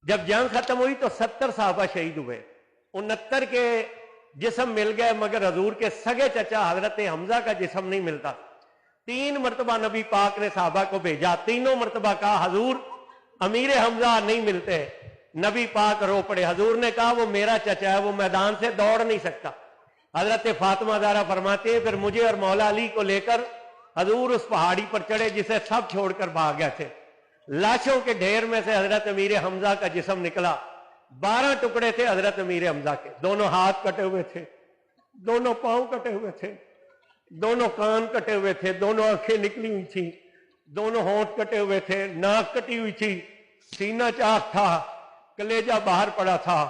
جب جنگ ختم ہوئی تو 70 صحابہ شہید ہوئے، 69 کے جسم مل گئے، مگر حضور کے سگے چچا حضرت حمزہ کا جسم نہیں ملتا۔ 3 مرتبہ نبی پاک نے صحابہ کو بھیجا، تینوں مرتبہ کہا حضور امیر حمزہ نہیں ملتے۔ نبی پاک رو پڑے، حضور نے کہا وہ میرا چچا ہے، وہ میدان سے دوڑ نہیں سکتا۔ حضرت فاطمہ زہرا فرماتے ہیں پھر مجھے اور مولا علی کو لے کر حضور اس پہاڑی پر چڑھے جسے سب چھوڑ کر بھاگ گئے تھے۔ لاشوں کے ڈھیر میں سے حضرت امیر حمزہ کا جسم نکلا، 12 ٹکڑے تھے حضرت امیر حمزہ کے، دونوں ہاتھ کٹے ہوئے تھے، دونوں پاؤں کٹے ہوئے تھے، دونوں کان کٹے ہوئے تھے، دونوں آنکھیں نکلی ہوئی تھی، دونوں ہونٹ کٹے ہوئے تھے، ناک کٹی ہوئی تھی، سینہ چاک تھا، کلیجہ باہر پڑا تھا۔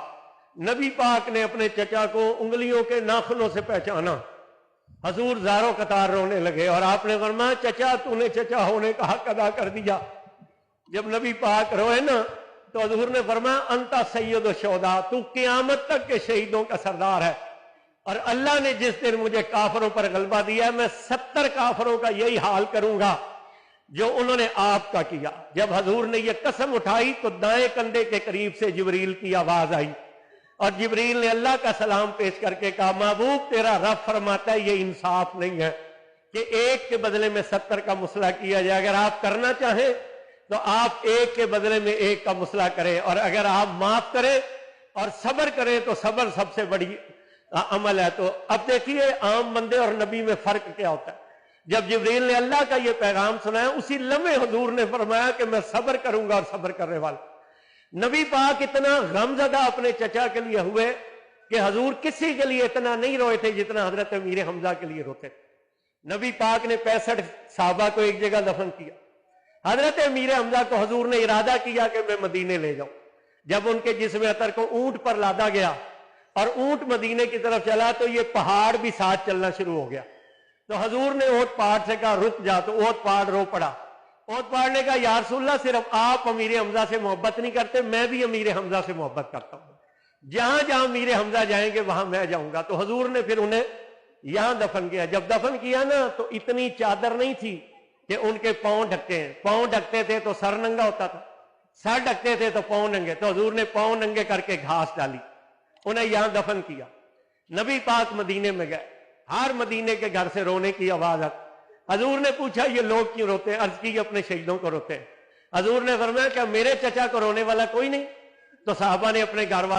نبی پاک نے اپنے چچا کو انگلیوں کے ناخنوں سے پہچانا۔ حضور زاروں قطار رونے لگے اور آپ نے فرمایا چچا تو نے چچا ہونے کا حق ادا کر دیا۔ جب نبی پاک روئے نا تو حضور نے فرمایا انتا سید الشہداء، تو قیامت تک کے شہیدوں کا سردار ہے، اور اللہ نے جس دن مجھے کافروں پر غلبہ دیا ہے میں 70 کافروں کا یہی حال کروں گا جو انہوں نے آپ کا کیا۔ جب حضور نے یہ قسم اٹھائی تو دائیں کندھے کے قریب سے جبریل کی آواز آئی، اور جبریل نے اللہ کا سلام پیش کر کے کہا محبوب تیرا رب فرماتا ہے یہ انصاف نہیں ہے کہ ایک کے بدلے میں 70 کا مصلح کیا جائے، اگر آپ کرنا چاہیں تو آپ ایک کے بدلے میں ایک کا مصلح کریں، اور اگر آپ معاف کریں اور صبر کریں تو صبر سب سے بڑی عمل ہے۔ تو اب دیکھیے عام بندے اور نبی میں فرق کیا ہوتا ہے۔ جب جبریل نے اللہ کا یہ پیغام سنایا اسی لمحے حضور نے فرمایا کہ میں صبر کروں گا اور صبر کرنے والا۔ نبی پاک اتنا غم زدہ اپنے چچا کے لیے ہوئے کہ حضور کسی کے لیے اتنا نہیں روئے تھے جتنا حضرت امیر حمزہ کے لیے روتے تھے۔ نبی پاک نے 65 صحابہ کو ایک جگہ دفن کیا۔ حضرت امیر حمزہ کو حضور نے ارادہ کیا کہ میں مدینے لے جاؤں۔ جب ان کے جسم اطہر کو اونٹ پر لادا گیا اور اونٹ مدینے کی طرف چلا تو یہ پہاڑ بھی ساتھ چلنا شروع ہو گیا۔ تو حضور نے اونٹ پہاڑ سے کہا رک جا، تو اونٹ پہاڑ رو پڑا۔ اونٹ پہاڑ نے کہا یا رسول اللہ صرف آپ امیر حمزہ سے محبت نہیں کرتے، میں بھی امیر حمزہ سے محبت کرتا ہوں، جہاں جہاں امیر حمزہ جائیں گے وہاں میں جاؤں گا۔ تو حضور نے پھر انہیں یہاں دفن کیا۔ جب دفن کیا نا تو اتنی چادر نہیں تھی کہ ان کے پاؤں ڈھکتے ہیں، پاؤں ڈھکتے تھے تو سر ننگا ہوتا تھا، سر ڈھکتے تھے تو پاؤں ننگے، تو حضور نے پاؤں ننگے کر کے گھاس ڈالی، انہیں یہاں دفن کیا۔ نبی پاک مدینے میں گئے، ہر مدینے کے گھر سے رونے کی آواز آتی۔ حضور نے پوچھا یہ لوگ کیوں روتے ہیں؟ عرض کی اپنے شہیدوں کو روتے ہیں۔ حضور نے فرمایا کہ میرے چچا کو رونے والا کوئی نہیں؟ تو صحابہ نے اپنے گھر والے